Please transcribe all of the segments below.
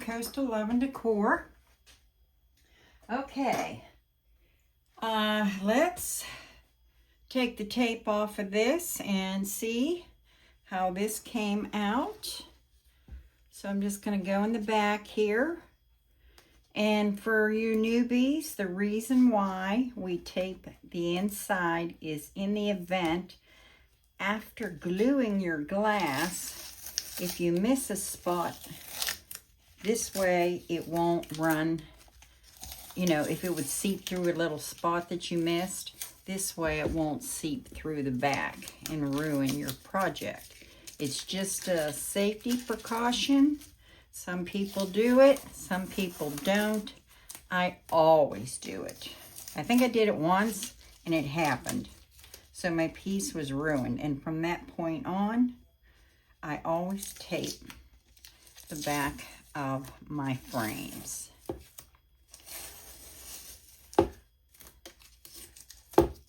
Coastal Love and Decor. Okay, let's take the tape off of this and see how this came out. So I'm just going to go in the back here. And for you newbies, the reason why we tape the inside is in the event after gluing your glass, if you miss a spot, this way it won't run, you know, if it would seep through a little spot that you missed, this way it won't seep through the back and ruin your project. It's just a safety precaution. Some people do it, some people don't. I always do it. I think I did it once and it happened. So my piece was ruined. And from that point on, I always tape the back of my frames.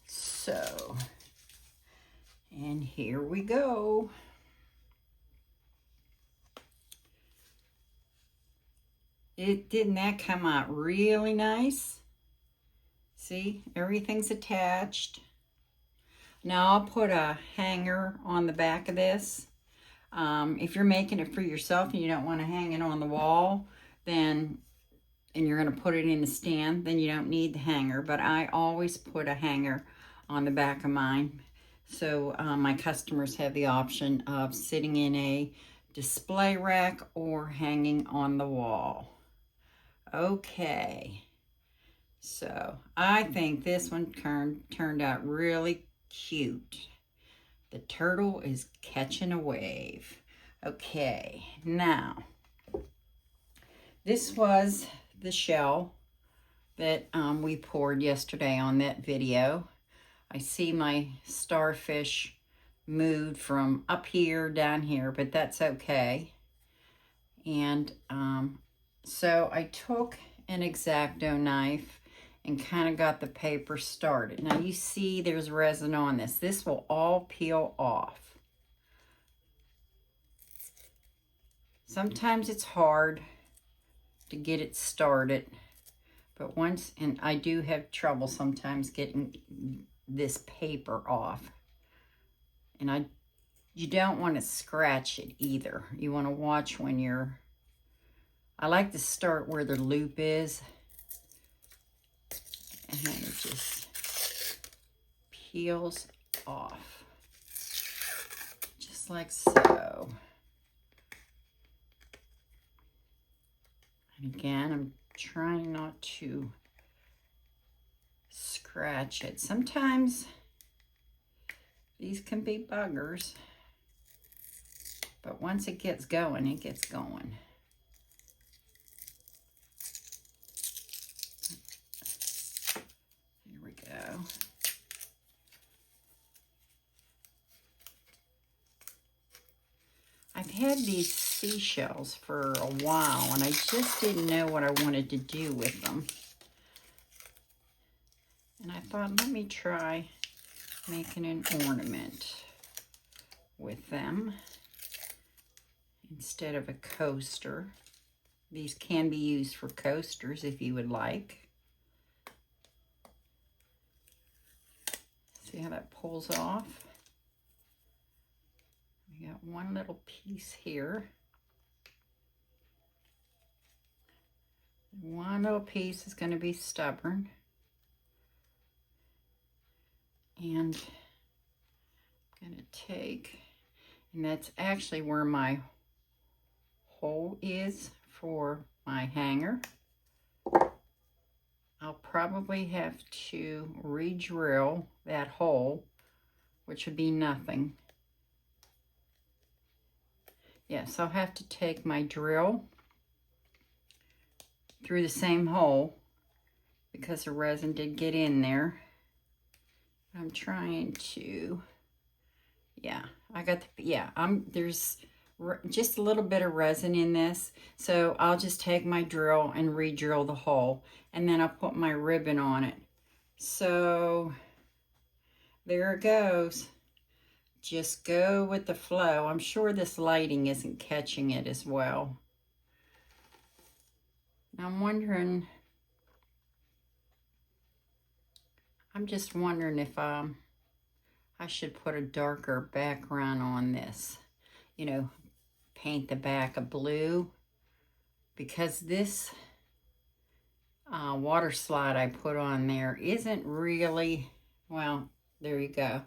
So, and here we go. Didn't that come out really nice? See, everything's attached. Now I'll put a hanger on the back of this. If you're making it for yourself and you don't want to hang it on the wall, then, and you're going to put it in the stand, then you don't need the hanger. But I always put a hanger on the back of mine. So my customers have the option of sitting in a display rack or hanging on the wall. Okay, so I think this one turned out really cute. The turtle is catching a wave. Okay, now, this was the shell that we poured yesterday on that video. I see my starfish moved from up here down here, but that's okay. And so I took an X-Acto knife and kind of got the paper started. Now you see there's resin on this. This will all peel off. Sometimes it's hard to get it started, but once, and I do have trouble sometimes getting this paper off. And you don't want to scratch it either. You want to watch when you're, I like to start where the loop is. And then it just peels off. Just like so. And again, I'm trying not to scratch it. Sometimes these can be buggers. But once it gets going, it gets going. I've had these seashells for a while and I just didn't know what I wanted to do with them. And I thought, let me try making an ornament with them instead of a coaster. These can be used for coasters if you would like. See how that pulls off? We got one little piece here. One little piece is going to be stubborn. And I'm going to take, and that's actually where my hole is for my hanger. I'll probably have to re-drill that hole, which would be nothing. Yes, I'll have to take my drill through the same hole because the resin did get in there. I'm trying to, yeah, I got the, yeah, there's just a little bit of resin in this. So I'll just take my drill and re-drill the hole, and then I'll put my ribbon on it. So there it goes. Just go with the flow. I'm sure this lighting isn't catching it as well. I'm just wondering if I should put a darker background on this. You know, paint the back a blue, because this water slide I put on there isn't really, well, there you go.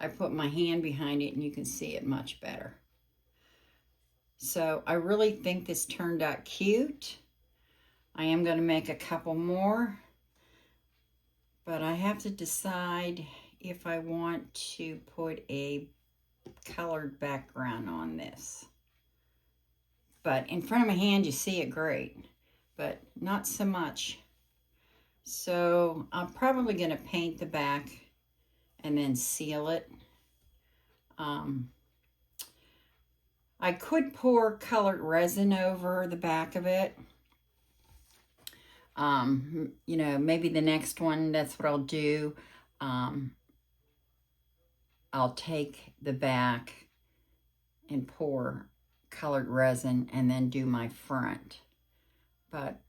I put my hand behind it and you can see it much better. So I really think this turned out cute. I am going to make a couple more, but I have to decide if I want to put a colored background on this. But in front of my hand you see it great, but not so much. So I'm probably going to paint the back and then seal it. I could pour colored resin over the back of it. You know, maybe the next one, that's what I'll do. I'll take the back and pour colored resin and then do my front. But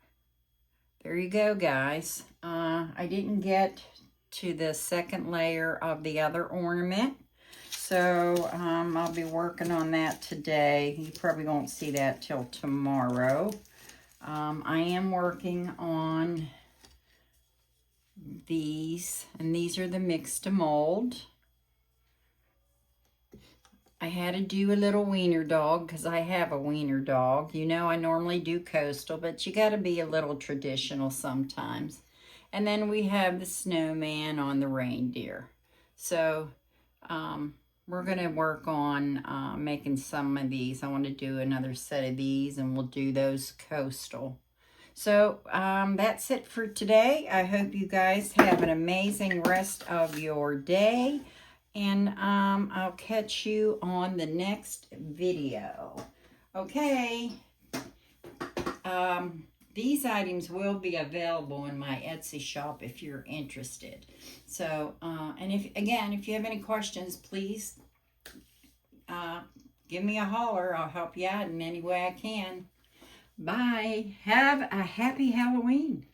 there you go, guys. I didn't get to the second layer of the other ornament, so I'll be working on that today. You probably won't see that till tomorrow. I am working on these, and these are the mix to mold. I had to do a little wiener dog because I have a wiener dog. You know, I normally do coastal, but you got to be a little traditional sometimes. And then we have the snowman on the reindeer. So we're going to work on making some of these. I want to do another set of these, and we'll do those coastal. So that's it for today. I hope you guys have an amazing rest of your day. And I'll catch you on the next video. Okay. These items will be available in my Etsy shop if you're interested. So, and if you have any questions, please give me a holler. I'll help you out in any way I can. Bye. Have a happy Halloween.